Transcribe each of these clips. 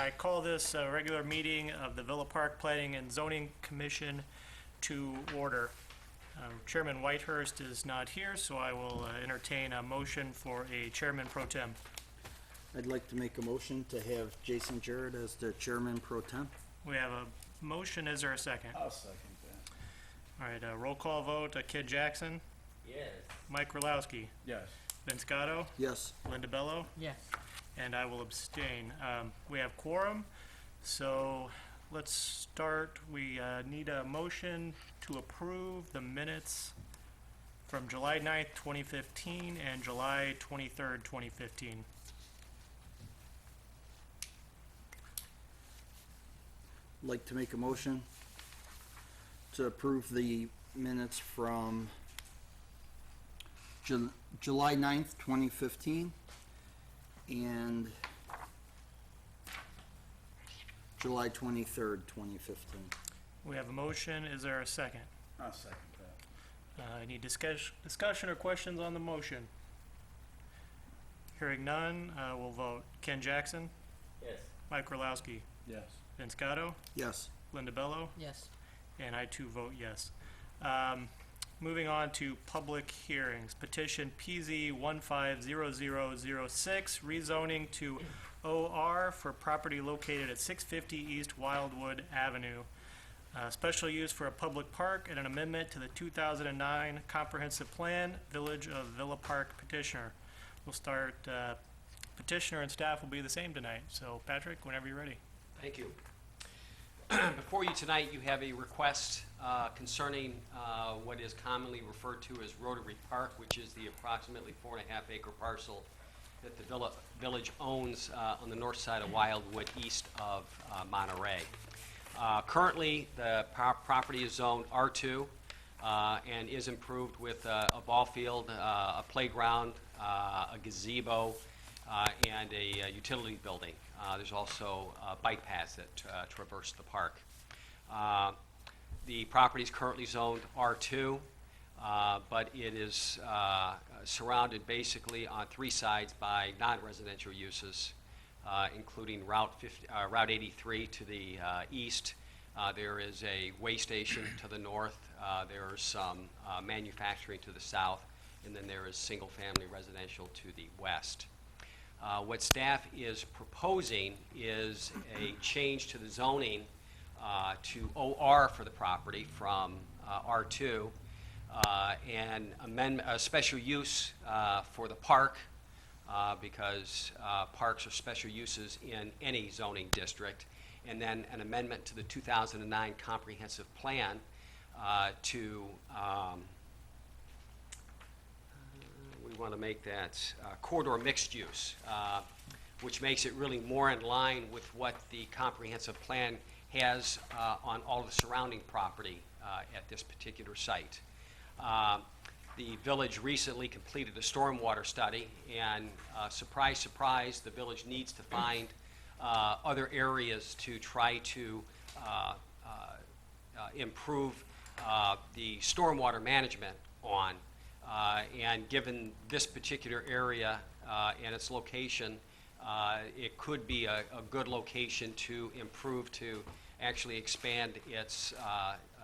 I call this a regular meeting of the Villa Park Planning and Zoning Commission to order. Chairman Whitehurst is not here, so I will entertain a motion for a chairman pro tem. I'd like to make a motion to have Jason Jarrett as the chairman pro tem. We have a motion. Is there a second? I'll second that. All right, roll call vote. Kid Jackson, Yes. Mike Rulowski, Yes. Vince Gatto, Yes. Linda Bello, Yes. and I will abstain. We have quorum, so let's start. We need a motion to approve the minutes from July 9th, 2015 and July 23rd, 2015. I'd like to make a motion to approve the minutes from July 9th, 2015 and July 23rd, 2015. We have a motion. Is there a second? I'll second that. Any discussion or questions on the motion? Hearing none, we'll vote. Ken Jackson, Yes. Mike Rulowski, Yes. Vince Gatto, Yes. Linda Bello, Yes. and I too vote yes. Moving on to public hearings. Petition PZ 150006, rezoning to OR for property located at 650 East Wildwood Avenue. Special use for a public park and an amendment to the 2009 Comprehensive Plan, Village of Villa Park petitioner. We'll start, petitioner and staff will be the same tonight. So Patrick, whenever you're ready. Thank you. Before you tonight, you have a request concerning what is commonly referred to as Rotary Park, which is the approximately 4.5 acre parcel that the village owns on the north side of Wildwood, east of Monterey. Currently, the property is zoned R2 and is improved with a ball field, a playground, a gazebo, and a utility building. There's also bike paths that traverse the park. The property is currently zoned R2, but it is surrounded basically on three sides by non-residential uses, including Route 83 to the east. There is a way station to the north. There is some manufacturing to the south, and then there is single-family residential to the west. What staff is proposing is a change to the zoning to OR for the property from R2, and a special use for the park, because parks are special uses in any zoning district, and then an amendment to the 2009 Comprehensive Plan to we want to make that corridor mixed use, which makes it really more in line with what the comprehensive plan has on all of the surrounding property at this particular site. The village recently completed a stormwater study, and surprise, surprise, the village needs to find other areas to try to improve the stormwater management on. And given this particular area and its location, it could be a good location to improve, to actually expand its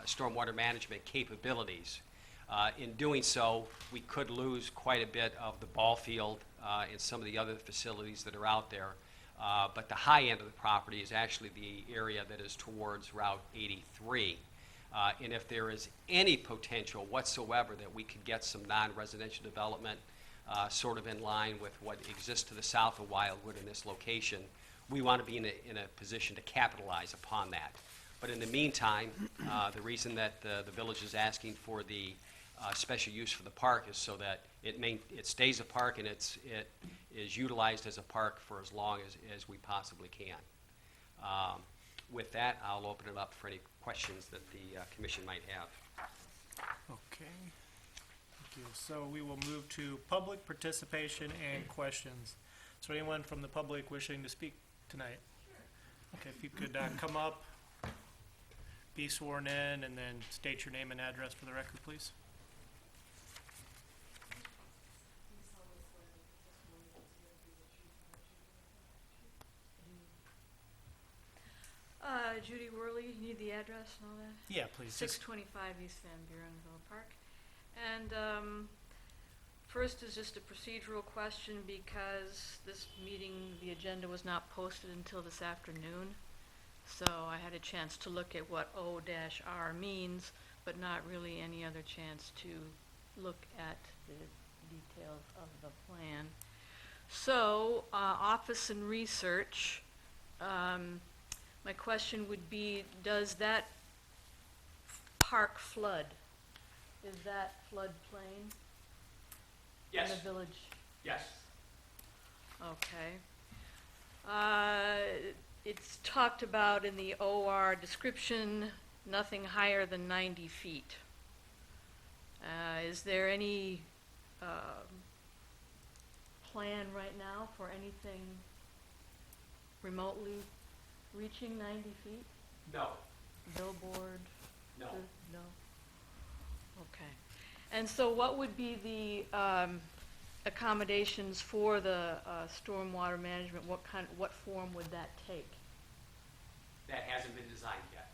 stormwater management capabilities. In doing so, we could lose quite a bit of the ball field and some of the other facilities that are out there. But the high end of the property is actually the area that is towards Route 83. And if there is any potential whatsoever that we could get some non-residential development sort of in line with what exists to the south of Wildwood in this location, we want to be in a position to capitalize upon that. But in the meantime, the reason that the village is asking for the special use for the park is so that it stays a park and it is utilized as a park for as long as we possibly can. With that, I'll open it up for any questions that the commission might have. Okay. Thank you. So we will move to public participation and questions. Is there anyone from the public wishing to speak tonight? Okay, if you could come up, be sworn in, and then state your name and address for the record, please. Judy Worley, you need the address and all that? Yeah, please, just, 625 East Van Burenville Park. And first is just a procedural question because this meeting, the agenda was not posted until this afternoon. So I had a chance to look at what O-R means, but not really any other chance to look at the details of the plan. So, office and research, my question would be, does that park flood? Is that floodplain in the village? Yes. Okay. It's talked about in the OR description, nothing higher than 90 feet. Is there any plan right now for anything remotely reaching 90 feet? No, Billboard? no. No? Okay. And so what would be the accommodations for the stormwater management? What form would that take? That hasn't been designed yet.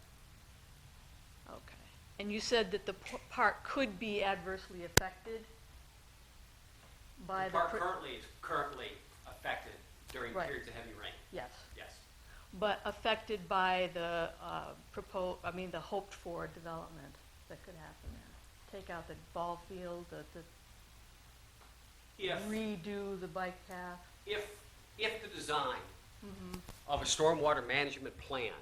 Okay. And you said that the park could be adversely affected by The park currently affected during Right. periods of heavy rain, Yes, yes. but affected by the the hoped-for development that could happen there. Take out the ball field, the If, redo the bike path. if the design of a stormwater management plan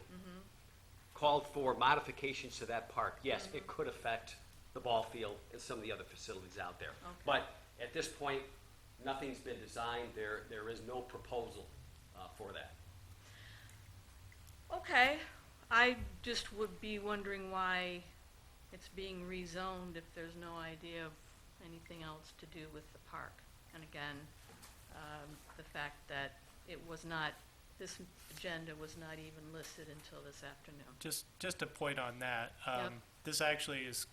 called for modifications to that park, yes, it could affect the ball field and some of the other facilities out there. Okay. But at this point, nothing's been designed, there is no proposal for that. Okay, I just would be wondering why it's being rezoned if there's no idea of anything else to do with the park. And again, the fact that it was not, this agenda was not even listed until this afternoon. just a point on that. Yep. This actually is,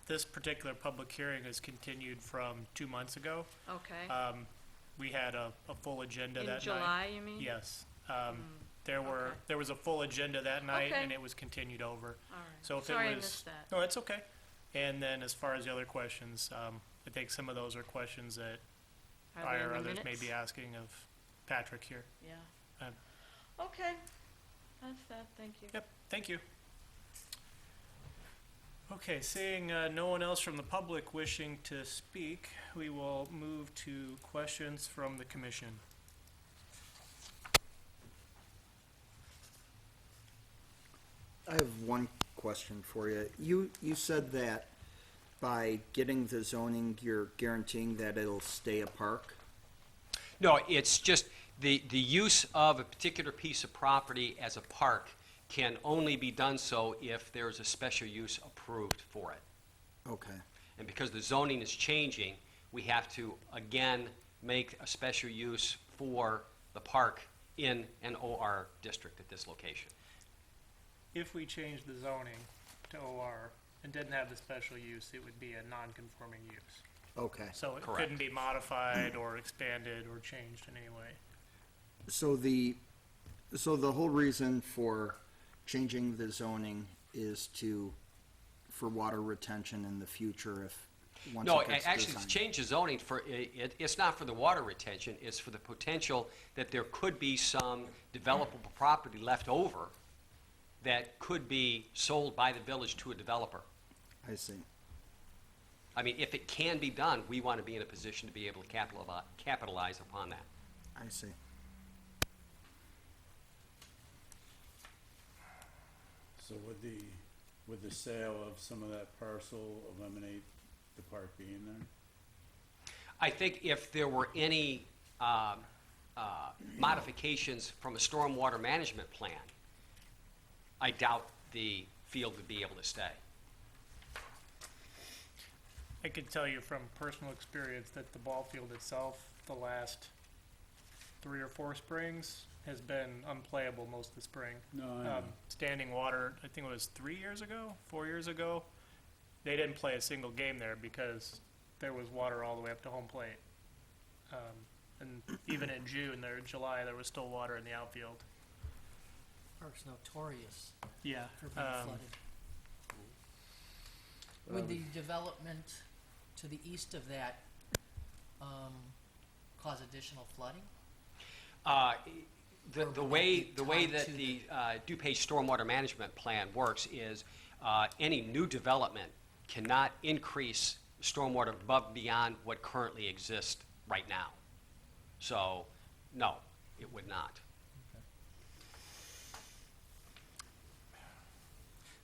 this particular public hearing is continued from 2 months ago. Okay, We had a full agenda that in night. July, you mean? Yes. okay. There was a full agenda that night, Okay. and it was continued over. All right. So if Sorry I it was, missed that. no, it's okay. And then as far as the other questions, I think some of those are questions that Are I they in or the others may minutes? be asking of Patrick here. Yeah. Um, Okay, that's that, thank you. Yep, thank you. Okay, seeing no one else from the public wishing to speak, we will move to questions from the commission. I have one question for you. You said that by getting the zoning, you're guaranteeing that it'll stay a park? No, it's just the use of a particular piece of property as a park can only be done so if there's a special use approved for it. Okay, And because the zoning is changing, we have to, again, make a special use for the park in an OR district at this location. If we change the zoning to OR and didn't have the special use, it would be a non-conforming use. okay. So it Correct. couldn't be modified or expanded or changed in any way. So the whole reason for changing the zoning is for water retention in the future if, once No, it gets actually, to designed. change the zoning for, it's not for the water retention, it's for the potential that there could be some developable property left over that could be sold by the village to a developer. I see. I mean, if it can be done, we want to be in a position to be able to capitalize upon that. I see. So would the sale of some of that parcel eliminate the park being there? I think if there were any modifications from a stormwater management plan, I doubt the field would be able to stay. I could tell you from personal experience that the ball field itself, the last 3 or 4 springs, has been unplayable most of the spring. No, I know. Standing water, I think it was 3 years ago, 4 years ago, they didn't play a single game there because there was water all the way up to home plate. And even in July, there was still water in the outfield. Park's notorious Yeah. for being flooded. But I Would the would- development to the east of that, cause additional flooding? The Or would way, that be the way tied that to the DuPage Stormwater Management Plan works is any new development cannot increase stormwater above and beyond what currently exists right now. So, no, it would not.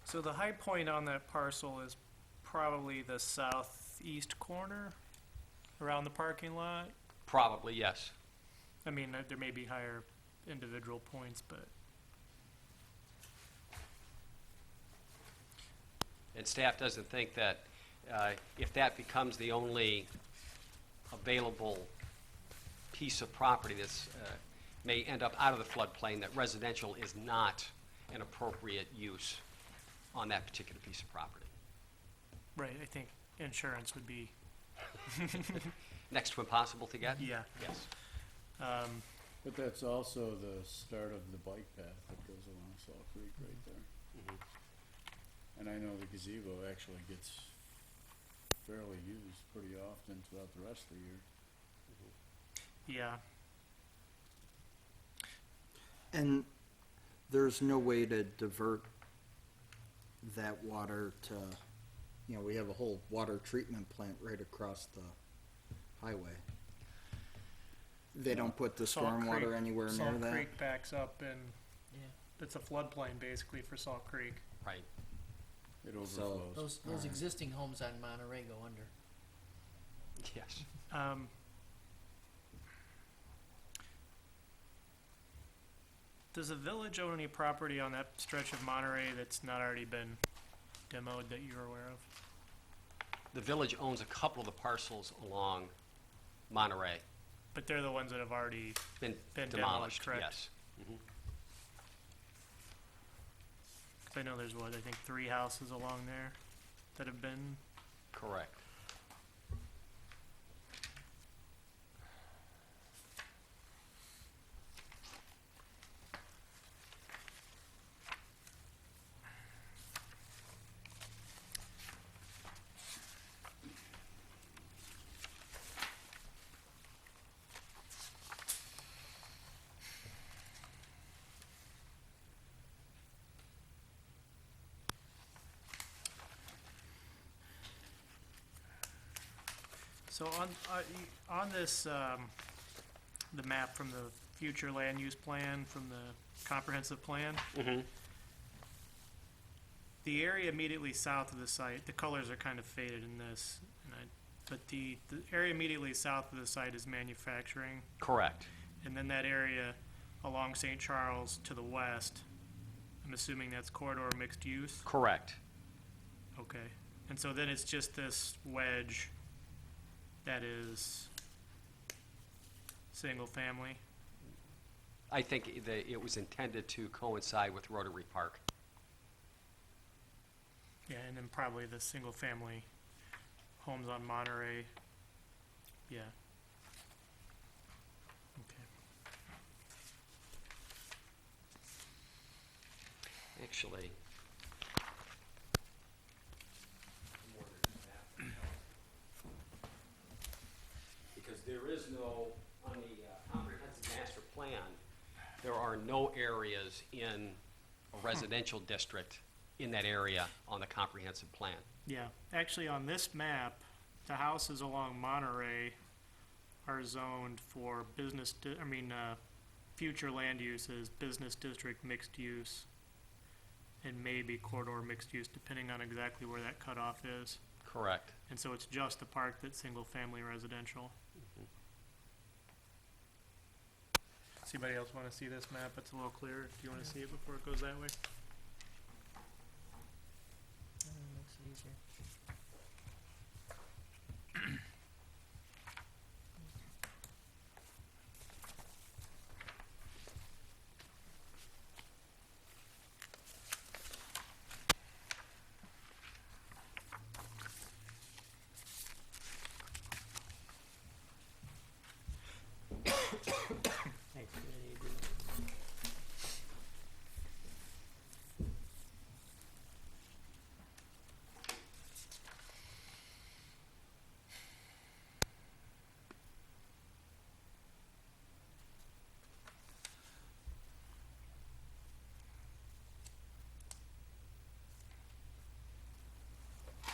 So the high point on that parcel is probably the southeast corner around the parking lot. Probably, yes. I mean, there may be higher individual points, but And staff doesn't think that if that becomes the only available piece of property that's, may end up out of the floodplain, that residential is not an appropriate use on that particular piece of property. right, I think insurance would be, Next to impossible to get? yeah. Yes. But that's also the start of the bike path that goes along Salt Creek right there. Mhm. And I know the gazebo actually gets fairly used pretty often throughout the rest of the year. Yeah, And there's no way to divert that water to, you know, we have a whole water treatment plant right across the highway. They don't put the Salt stormwater Creek- anywhere near Salt that? Creek backs up and Yeah. it's a floodplain basically for Salt Creek. Right. It So- overflows. Those Alright. existing homes on Monterey go under. Yes. Does the village own any property on that stretch of Monterey that's not already been demoed that you're aware of? The village owns a couple of the parcels along Monterey, But they're the ones that have already, been Been demolished, demolished, correct? yes. Mhm. 'cause I know there's what, I think 3 houses along there that have been, Correct. so on this, the map from the future land use plan, from the comprehensive plan, Mhm. the area immediately south of the site, the colors are kind of faded in this, but the area immediately south of the site is manufacturing, Correct. and then that area along St. Charles to the west, I'm assuming that's corridor mixed use? Correct. Okay, and so then it's just this wedge that is single family? I think it was intended to coincide with Rotary Park. Yeah, and then probably the single family homes on Monterey, yeah. Okay. Actually. Because there is no, on the comprehensive master plan, there are no areas in a residential district in that area on the comprehensive plan. Yeah, actually, on this map, the houses along Monterey are zoned for business, future land uses, business district mixed use, and maybe corridor mixed use, depending on exactly where that cutoff is. Correct. And so it's just the park that's single-family residential. Does anybody else want to see this map? It's a little clearer. Do you want to see it before it goes that way? Makes it easier.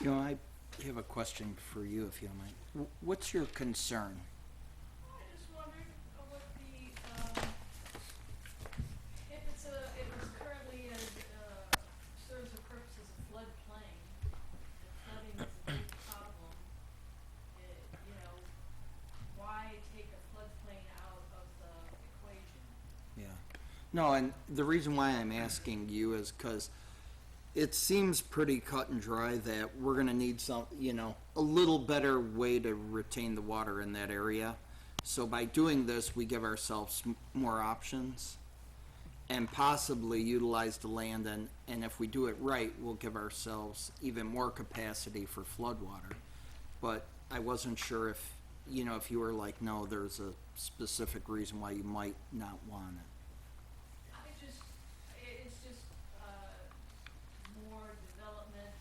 You know, I have a question for you, if you don't mind. What's your concern? I just wondered what if it's it was currently serves a purpose as a floodplain, if flooding is a big problem, why take a floodplain out of the equation? Yeah. No, and the reason why I'm asking you is because it seems pretty cut and dry that we're gonna need some, a little better way to retain the water in that area. So by doing this, we give ourselves more options and possibly utilize the land, and if we do it right, we'll give ourselves even more capacity for floodwater. But I wasn't sure if you were like, no, there's a specific reason why you might not want it. It's just more development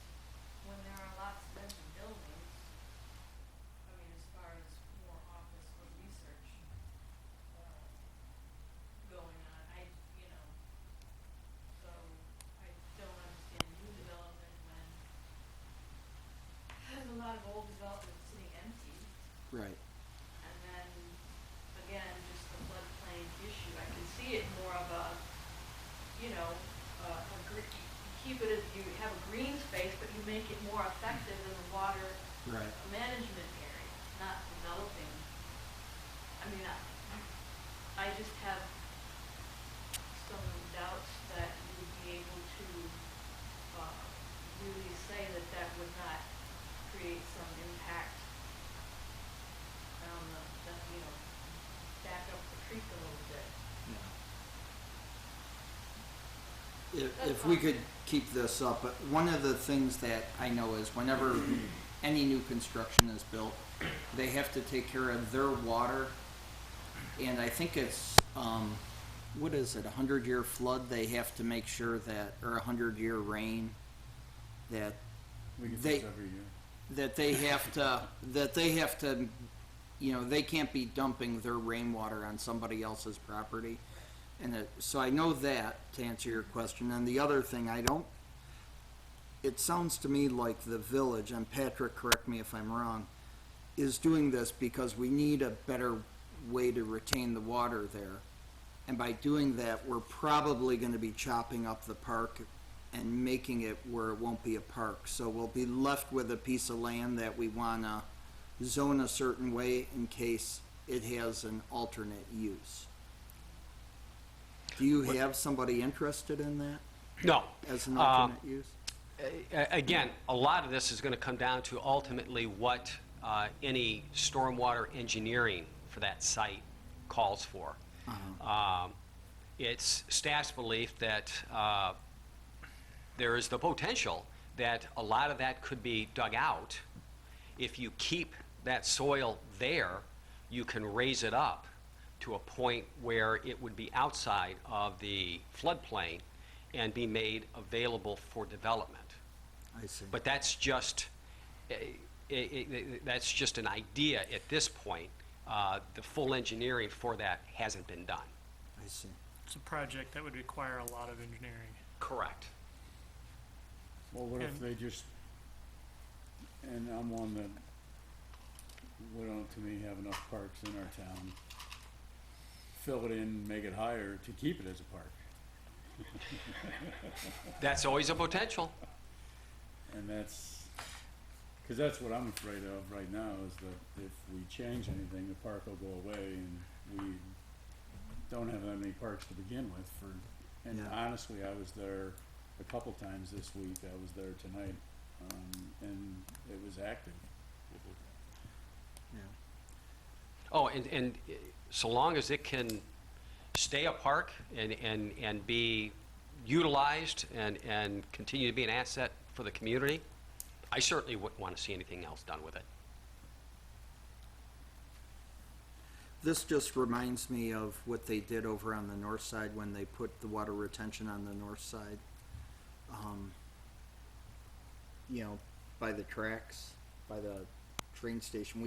when there are lots of empty buildings. I mean, as far as more office or research going on, so I don't understand new development when there's a lot of old development sitting empty. Right. And then, again, just the floodplain issue, I can see it more of a, keep it as, you have a green space, but you make it more effective in the water Right. management area, not developing. I mean, I just have some doubts that you would be able to really say that that would not create some impact on back up the creek a little bit. If we could keep this up, but one of the things that I know is whenever any new construction is built, they have to take care of their water. And I think it's, what is it, 100-year flood? They have to make sure that, or 100-year rain, that We get They- this every year. that they have to, they can't be dumping their rainwater on somebody else's property. And so I know that, to answer your question. And the other thing, it sounds to me like the village, and Patrick, correct me if I'm wrong, is doing this because we need a better way to retain the water there. And by doing that, we're probably gonna be chopping up the park and making it where it won't be a park. So we'll be left with a piece of land that we wanna zone a certain way in case it has an alternate use. Do you have somebody interested in that No. as an alternate use? Again, a lot of this is going to come down to ultimately what any stormwater engineering for that site calls for. It's staff's belief that there is the potential that a lot of that could be dug out. If you keep that soil there, you can raise it up to a point where it would be outside of the floodplain and be made available for development. I see. But that's just, that's just an idea at this point. The full engineering for that hasn't been done. I see. It's a project that would require a lot of engineering. Correct. Well, what if And- they just, and I'm one that, we don't, to me, have enough parks in our town, fill it in, make it higher to keep it as a park. That's always a potential. And because that's what I'm afraid of right now, is that if we change anything, the park will go away, and we don't have that many parks to begin with and Yeah. honestly, I was there a couple times this week, I was there tonight, and it was active. Yeah. Oh, and so long as it can stay a park and be utilized and continue to be an asset for the community, I certainly wouldn't want to see anything else done with it. This just reminds me of what they did over on the north side when they put the water retention on the north side. By the tracks, by the train station.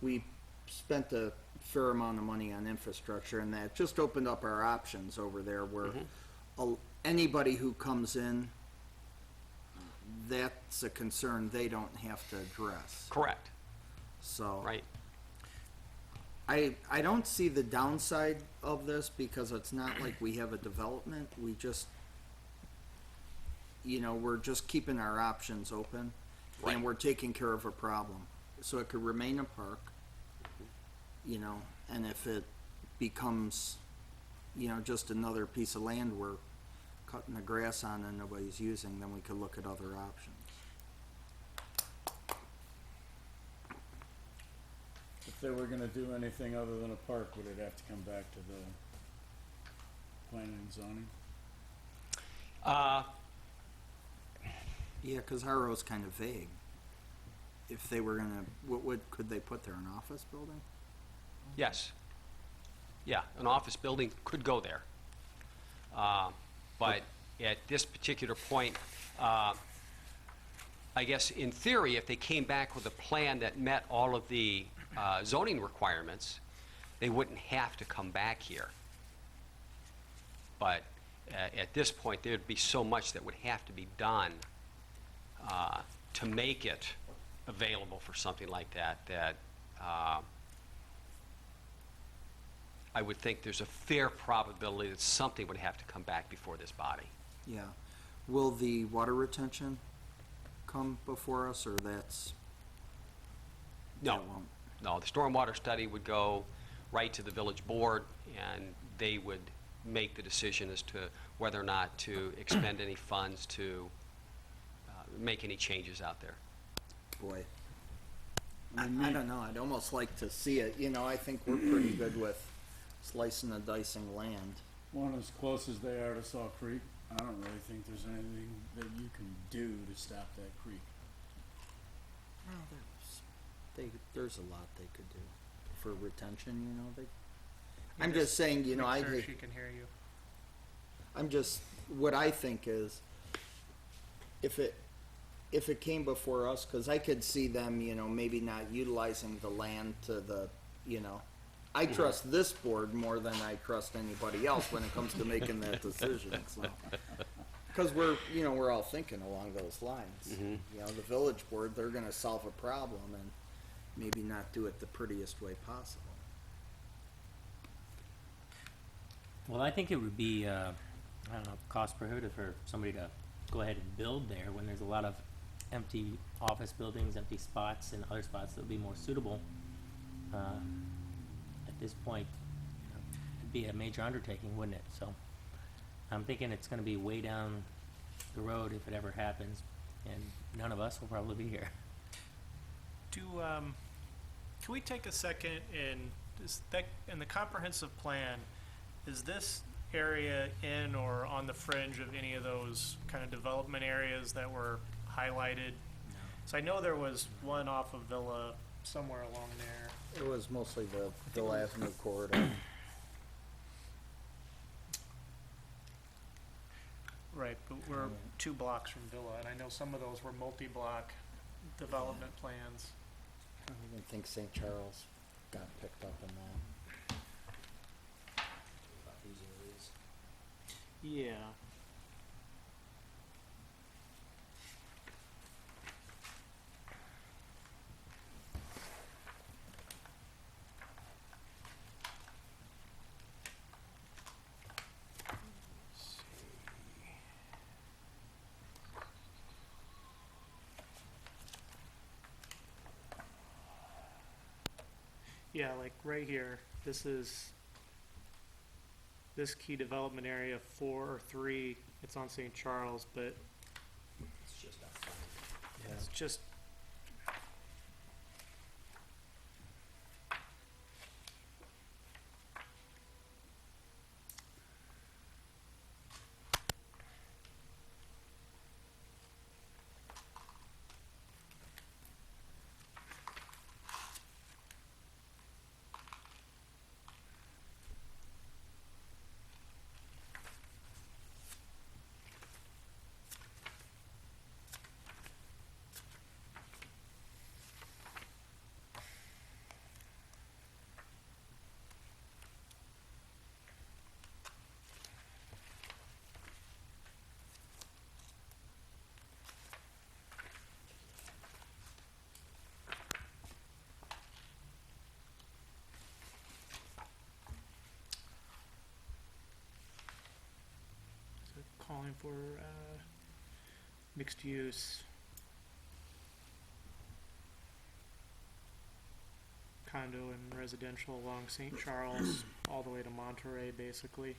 We spent a fair amount of money on infrastructure, and that just opened up our options over there where anybody who comes in, that's a concern they don't have to address, Correct, so. right? I don't see the downside of this because it's not like we have a development, we just, we're just keeping our options open. Right. And we're taking care of a problem. So it could remain a park, and if it becomes, just another piece of land we're cutting the grass on and nobody's using, then we could look at other options. If they were gonna do anything other than a park, would it have to come back to the planning and zoning? Yeah, 'cause RO's kind of vague. If they were gonna, could they put there, an office building? Yes. Yeah, an office building could go there. But at this particular point, I guess in theory, if they came back with a plan that met all of the zoning requirements, they wouldn't have to come back here. But at this point, there'd be so much that would have to be done to make it available for something like that I would think there's a fair probability that something would have to come back before this body. Yeah. Will the water retention come before us, or that's? No, that won't? no, the stormwater study would go right to the village board, and they would make the decision as to whether or not to expend any funds to make any changes out there. Boy. I don't know, I'd almost like to see it, I think we're pretty good with slicing and dicing land. One, as close as they are to Saw Creek, I don't really think there's anything that you can do to stop that creek. Well, there's a lot they could do for retention, I'm just saying, Make I, sure she can hear you. I'm just, what I think is, if it came before us, cause I could see them, maybe not utilizing the land to the, I trust this board more than I trust anybody else when it comes to making that decision, so. Cause we're all thinking along those lines. The village board, they're gonna solve a problem and maybe not do it the prettiest way possible. Well, I think it would be, cost prohibitive for somebody to go ahead and build there when there's a lot of empty office buildings, empty spots, and other spots that would be more suitable. At this point, it'd be a major undertaking, wouldn't it? So, I'm thinking it's gonna be way down the road if it ever happens, and none of us will probably be here. Can we take a second and in the comprehensive plan, is this area in or on the fringe of any of those kind of development areas that were highlighted? So I know there was one off of Villa somewhere along there. It was mostly the Villa Avenue corridor. Right, but we're 2 blocks from Villa, and I know some of those were multi-block development plans. I don't even think St. Charles got picked up in that. Yeah. Yeah, like right here, this is this key development area 4 or 3, it's on St. Charles, but It's just outside. it's just, plan for, mixed use. Condo and residential along St. Charles, all the way to Monterey, basically.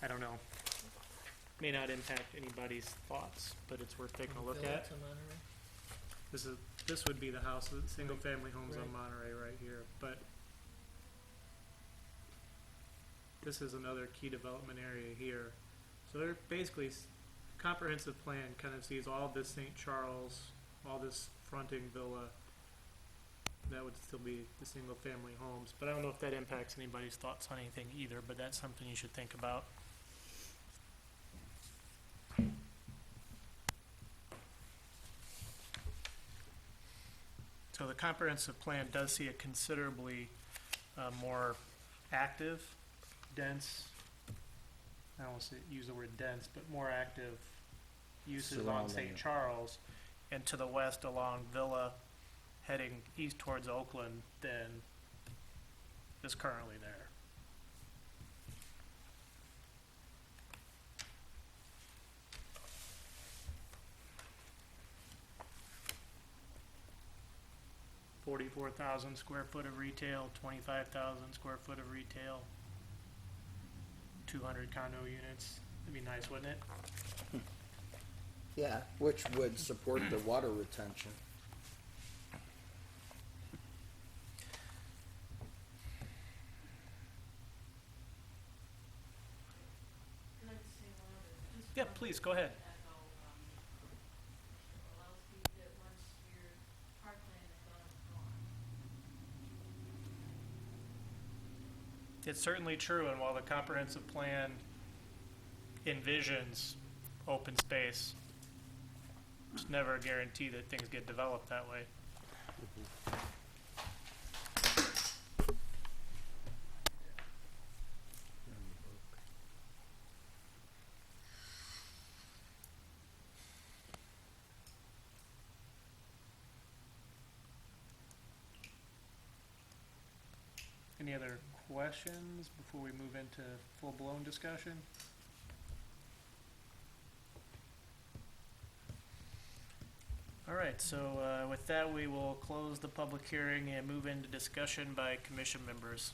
I don't know. May not impact anybody's thoughts, but it's worth taking a look Villa at. to Monterey? This would be the house, the single-family homes on Monterey right here, but this is another key development area here. So they're basically, comprehensive plan kind of sees all this St. Charles, all this fronting Villa. That would still be the single-family homes, but I don't know if that impacts anybody's thoughts on anything either, but that's something you should think about. So the comprehensive plan does see a considerably more active, dense, I don't want to use the word dense, but more active uses on Surrounding St. it. Charles, and to the west along Villa, heading east towards Oakland than is currently there. $44,000 square foot of retail, 25,000 square foot of retail, 200 condo units. It'd be nice, wouldn't it? Yeah, which would support the water retention. Can I just say one other? Just Yeah, one please, go ahead. echo, allows me that once your parkland is gone, it's gone. It's certainly true, and while the comprehensive plan envisions open space, it's never a guarantee that things get developed that way. Any other questions before we move into full-blown discussion? All right, so with that, we will close the public hearing and move into discussion by commission members.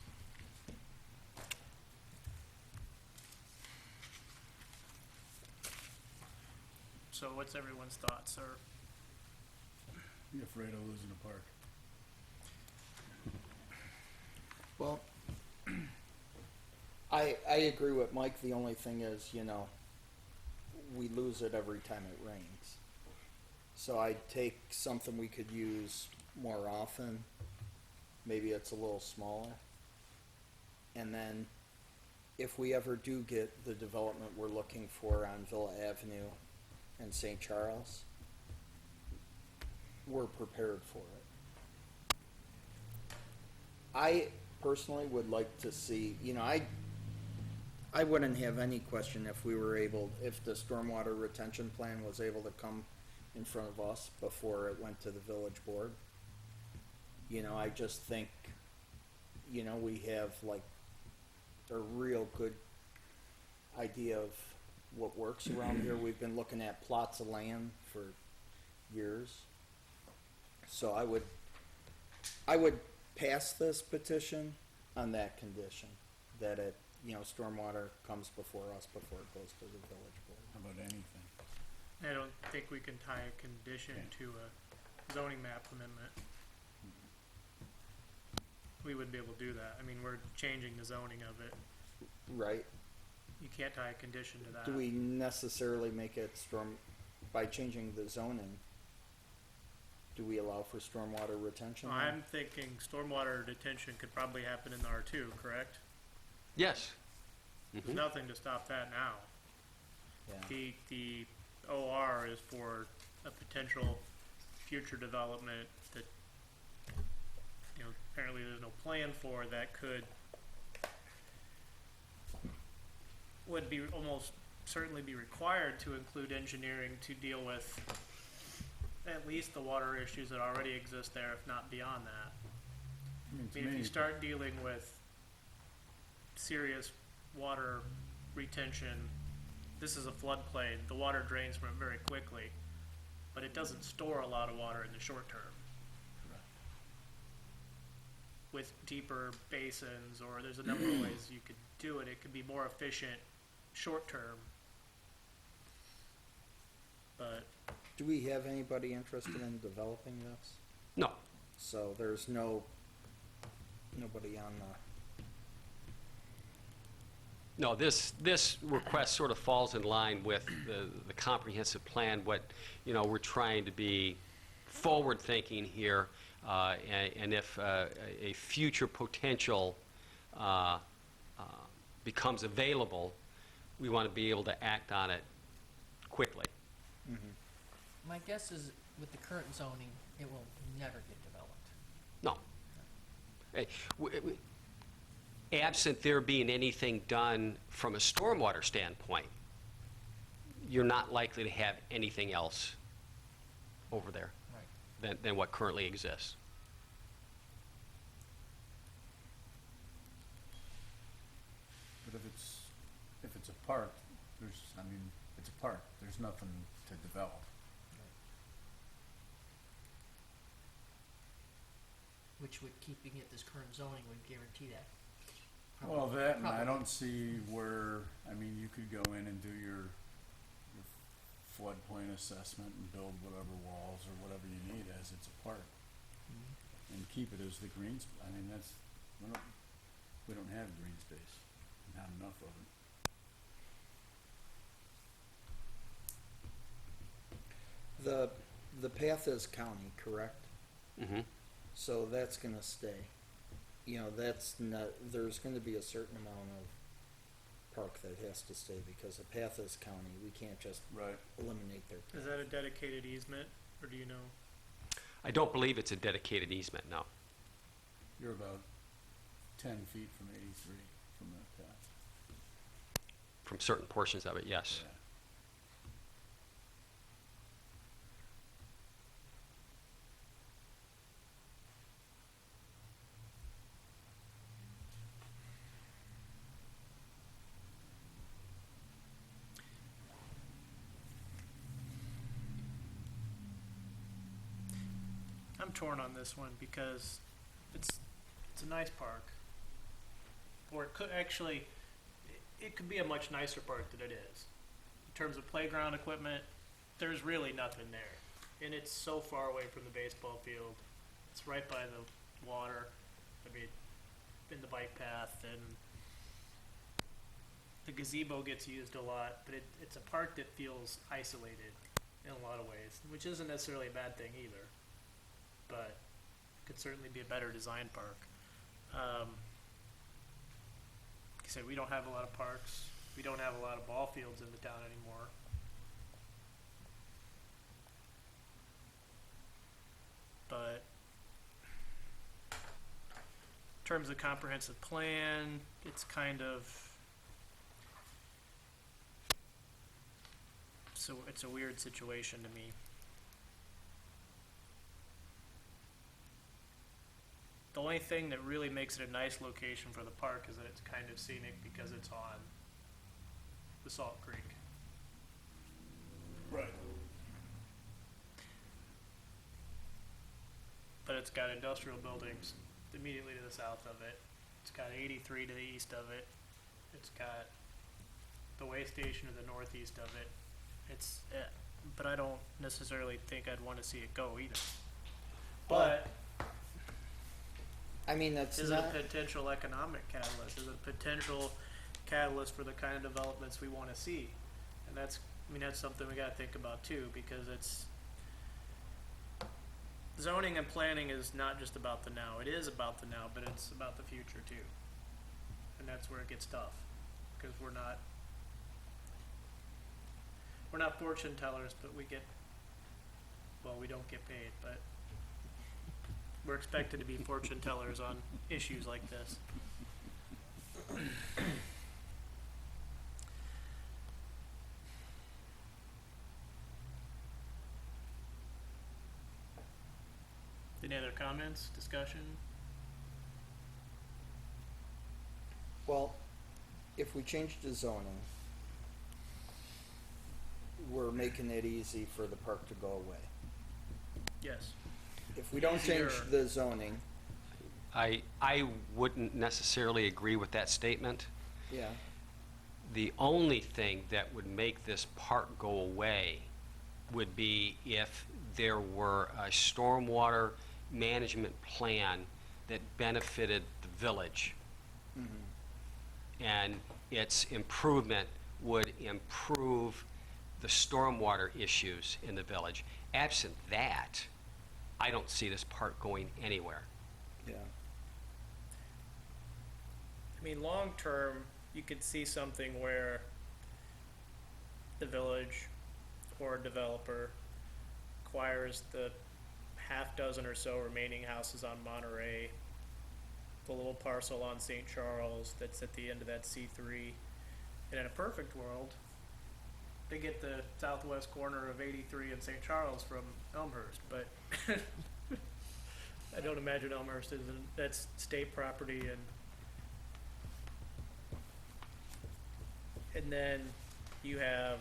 So what's everyone's thoughts, or? I'm afraid of losing a park. Well, I agree with Mike. The only thing is, you know, we lose it every time it rains. So I'd take something we could use more often. Maybe it's a little smaller. And then if we ever do get the development we're looking for on Villa Avenue and St. Charles, we're prepared for it. I personally would like to see, you know, I wouldn't have any question if we were able, if the stormwater retention plan was able to come in front of us before it went to the village board. You know, I just think, you know, we have like a real good idea of what works around here. We've been looking at plots of land for years. So I would pass this petition on that condition, that it, you know, stormwater comes before us before it goes to the village board. How about anything? I don't think we can tie a condition to a zoning map amendment. We wouldn't be able to do that. I mean, we're changing the zoning of it. Right? You can't tie a condition to that. Do we necessarily make it by changing the zoning, do we allow for stormwater retention? then? I'm thinking stormwater detention could probably happen in the R2, correct? Yes. There's nothing to stop that now. Yeah. The OR is for a potential future development that, you know, apparently there's no plan for, that would be almost certainly be required to include engineering to deal with at least the water issues that already exist there, if not beyond that. I mean, I to mean, if me, you start dealing with serious water retention, this is a floodplain, the water drains from it very quickly, but it doesn't store a lot of water in the short term. With deeper basins, or there's a number of ways you could do it, it could be more efficient short term. But Do we have anybody interested in developing this? No, So there's nobody on the, no, this request sort of falls in line with the comprehensive plan, what, you know, we're trying to be forward-thinking here, and if a future potential becomes available, we want to be able to act on it quickly. My guess is with the current zoning, it will never get developed. No. Absent there being anything done from a stormwater standpoint, you're not likely to have anything else over there Right. than what currently exists. but if it's a park, it's a park, there's nothing to develop. Which would, keeping it this current zoning would guarantee that. Well, that, and I Probably. don't see where, I mean, you could go in and do your floodplain assessment and build whatever walls or whatever you need as it's a park. And keep it as the green, I mean, we don't have green space, not enough of it. the path is county, correct? Mm-hmm. So that's gonna stay. You know, that's not, there's gonna be a certain amount of park that has to stay because the path is county. We can't just Right. eliminate their path. is that a dedicated easement, or do you know? I don't believe it's a dedicated easement, no. You're about 10 feet from 83 from that path. From certain portions of it, yes. Yeah. I'm torn on this one because it's a nice park. Or it could actually, it could be a much nicer park than it is. In terms of playground equipment, there's really nothing there. And it's so far away from the baseball field. It's right by the water. I mean, in the bike path, and the gazebo gets used a lot, but it's a park that feels isolated in a lot of ways, which isn't necessarily a bad thing either, but could certainly be a better designed park. Like I said, we don't have a lot of parks. We don't have a lot of ball fields in the town anymore. But in terms of comprehensive plan, it's kind of, so it's a weird situation to me. The only thing that really makes it a nice location for the park is that it's kind of scenic because it's on the Salt Creek. Right. But it's got industrial buildings immediately to the south of it. It's got 83 to the east of it. It's got the way station to the northeast of it. It's, but I don't necessarily think I'd want to see it go either. But I mean, that's is it not, a potential economic catalyst? Is it a potential catalyst for the kind of developments we want to see? And that's, I mean, that's something we got to think about too, because it's, zoning and planning is not just about the now. It is about the now, but it's about the future too. And that's where it gets tough, because we're not fortune tellers, but we get, well, we don't get paid, but we're expected to be fortune tellers on issues like this. Any other comments, discussion? Well, if we change the zoning, we're making it easy for the park to go away. Yes. If we don't change Easier. the zoning, I wouldn't necessarily agree with that statement. yeah, The only thing that would make this park go away would be if there were a stormwater management plan that benefited the village. And its improvement would improve the stormwater issues in the village. Absent that, I don't see this park going anywhere. yeah. I mean, long-term, you could see something where the village or developer acquires the half dozen or so remaining houses on Monterey, the little parcel on St. Charles that's at the end of that C3. And in a perfect world, they get the southwest corner of 83 and St. Charles from Elmhurst, but I don't imagine Elmhurst is, that's state property, and then you have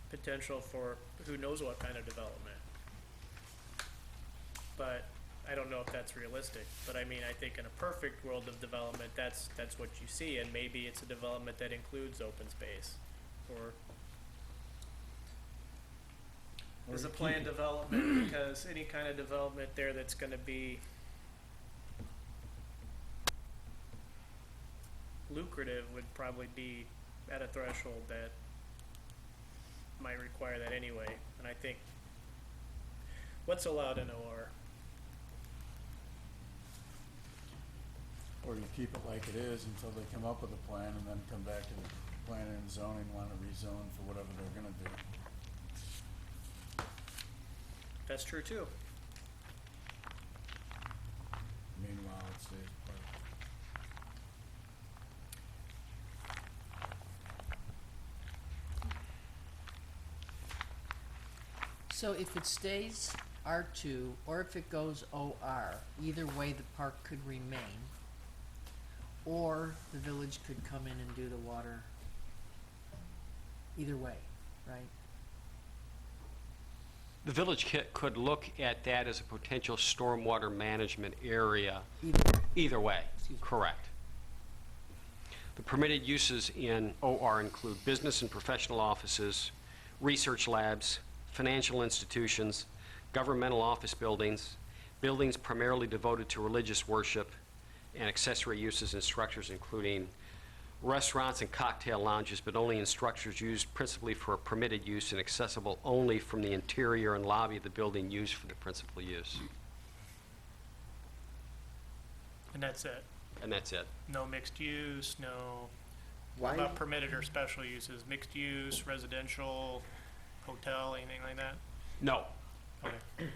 potential for who knows what kind of development. But I don't know if that's realistic, but I mean, I think in a perfect world of development, that's what you see, and maybe it's a development that includes open space, or is a planned development, because any kind of development there that's gonna be lucrative would probably be at a threshold that might require that anyway, and I think, what's allowed in OR? Or you keep it like it is until they come up with a plan and then come back to the planning and zoning, wanna rezone for whatever they're gonna do. That's true too. Meanwhile, it stays park. So if it stays R2, or if it goes OR, either way the park could remain, or the village could come in and do the water. Either way, right? The village could look at that as a potential stormwater management area Either way. either way, Excuse me. correct. The permitted uses in OR include business and professional offices, research labs, financial institutions, governmental office buildings, buildings primarily devoted to religious worship, and accessory uses and structures including restaurants and cocktail lounges, but only in structures used principally for a permitted use and accessible only from the interior and lobby of the building used for the principal use. And that's it. And that's it. No mixed use, no, Why, about permitted or special uses, mixed use, residential, hotel, anything like that? No. Okay.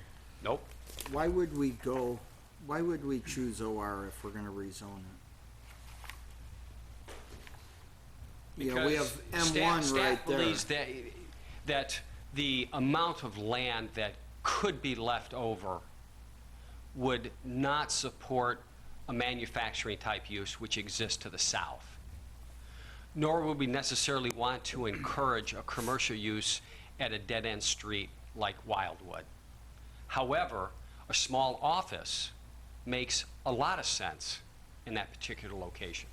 Nope. why would we choose OR if we're gonna rezone it? You know, we have Because M1 right staff there. believes that the amount of land that could be left over would not support a manufacturing type use which exists to the south. Nor would we necessarily want to encourage a commercial use at a dead-end street like Wildwood. However, a small office makes a lot of sense in that particular location.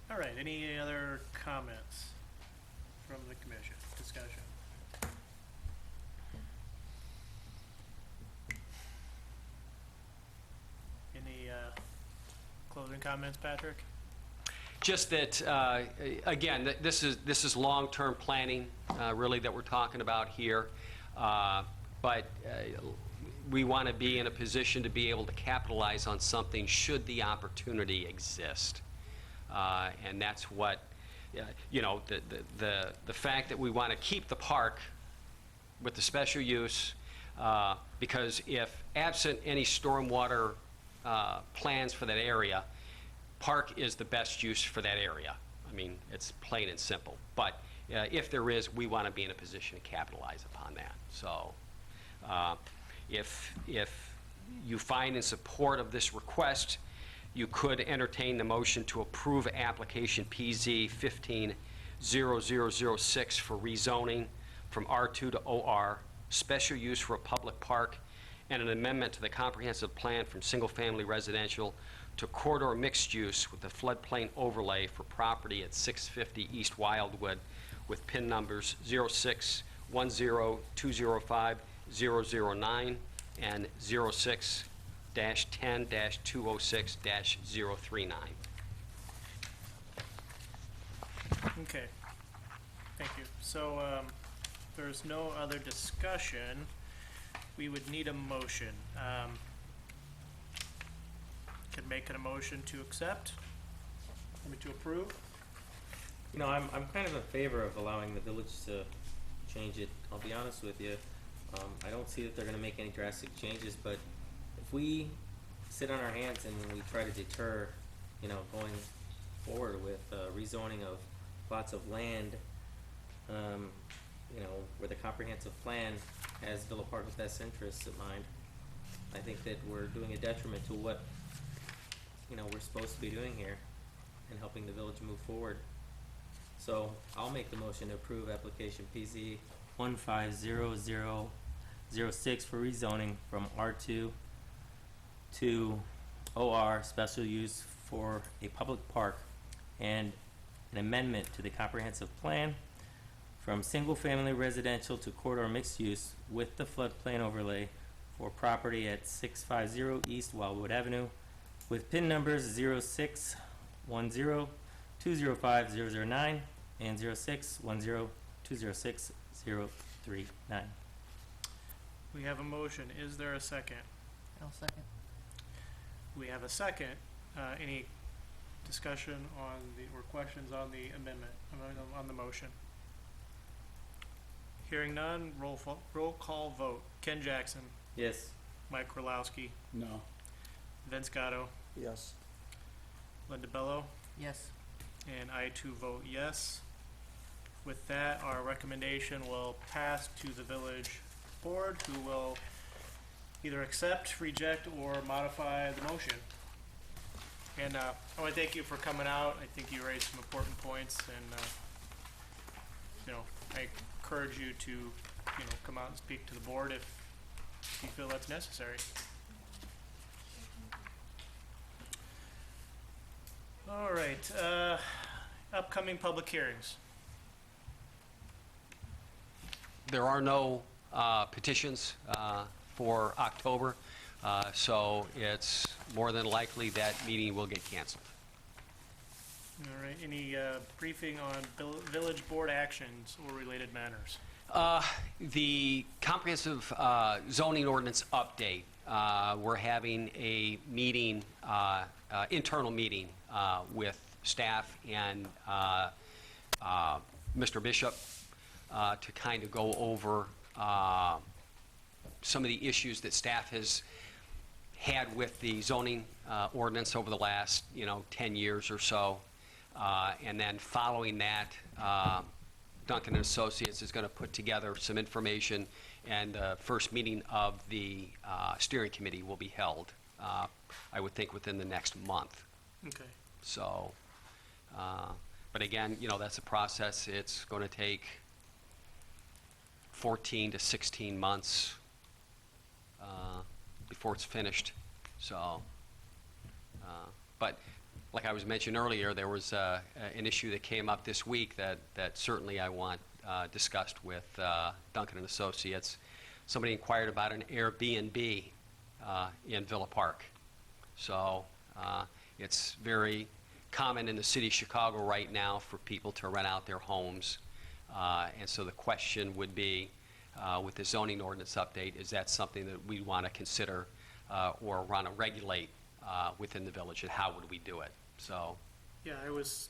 All right, any other comments from the commission, discussion? Any closing comments, Patrick? Just that, again, this is long-term planning, really, that we're talking about here. But we want to be in a position to be able to capitalize on something should the opportunity exist. And that's what, you know, the fact that we want to keep the park with the special use, because if absent any stormwater plans for that area, park is the best use for that area. I mean, it's plain and simple. But if there is, we want to be in a position to capitalize upon that. So if you find in support of this request, you could entertain the motion to approve application PZ 150006 for rezoning from R2 to OR, special use for a public park, and an amendment to the comprehensive plan from single-family residential to corridor mixed use with a floodplain overlay for property at 650 East Wildwood with PIN numbers 0610205009 and 06-10-206-039. Okay, thank you. So, there's no other discussion. We would need a motion. Could make it a motion to accept, I mean, to approve. You know, I'm kind of in favor of allowing the village to change it. I'll be honest with you. I don't see that they're gonna make any drastic changes, but if we sit on our hands and we try to deter, you know, going forward with rezoning of lots of land, you know, where the comprehensive plan has Villa Park's best interests in mind, I think that we're doing a detriment to what, you know, we're supposed to be doing here and helping the village move forward. So I'll make the motion to approve application PZ 150006 for rezoning from R2 to OR, special use for a public park, and an amendment to the comprehensive plan from single-family residential to corridor mixed use with the floodplain overlay for property at 650 East Wildwood Avenue with PIN numbers 0610205009 and 0610206039. We have a motion. Is there a second? I'll second. We have a second. Any discussion on the, or questions on the amendment, on the motion? Hearing none, roll call vote. Ken Jackson, Yes. Mike Krolowski, No. Vince Gatto, Yes. Linda Bello, Yes. and I too vote yes. With that, our recommendation will pass to the village board, who will either accept, reject, or modify the motion. And I want to thank you for coming out. I think you raised some important points, and you know, I encourage you to, you know, come out and speak to the board if you feel that's necessary. All right, upcoming public hearings. There are no petitions for October, so it's more than likely that meeting will get canceled. All right, any briefing on village board actions or related matters? The comprehensive zoning ordinance update, we're having a meeting, internal meeting with staff and Mr. Bishop to kind of go over some of the issues that staff has had with the zoning ordinance over the last, 10 years or so. And then following that, Duncan and Associates is going to put together some information, and the first meeting of the steering committee will be held, I would think, within the next month. Okay. So, but again, that's a process. It's going to take 14 to 16 months before it's finished. So, but like I was mentioned earlier, there was an issue that came up this week that certainly I want discussed with Duncan and Associates. Somebody inquired about an Airbnb in Villa Park. So it's very common in the city of Chicago right now for people to rent out their homes. And so the question would be, with the zoning ordinance update, is that something that we want to consider or want to regulate within the village, and how would we do it? So, Yeah,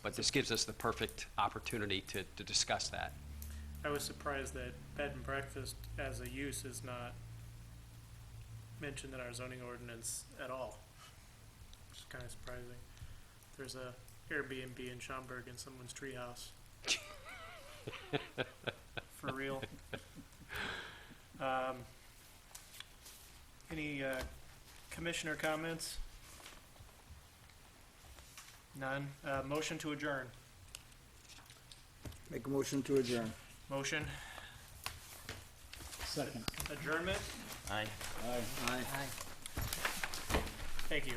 but this gives us the perfect opportunity to discuss that. I was surprised that bed and breakfast as a use is not mentioned in our zoning ordinance at all, which is kind of surprising. there's a Airbnb in Schaumburg in someone's treehouse. For real. Any commissioner comments? None. Motion to adjourn. Make a motion to adjourn. Motion, Second. adjournment. Aye. Aye. Aye. Aye. Thank you.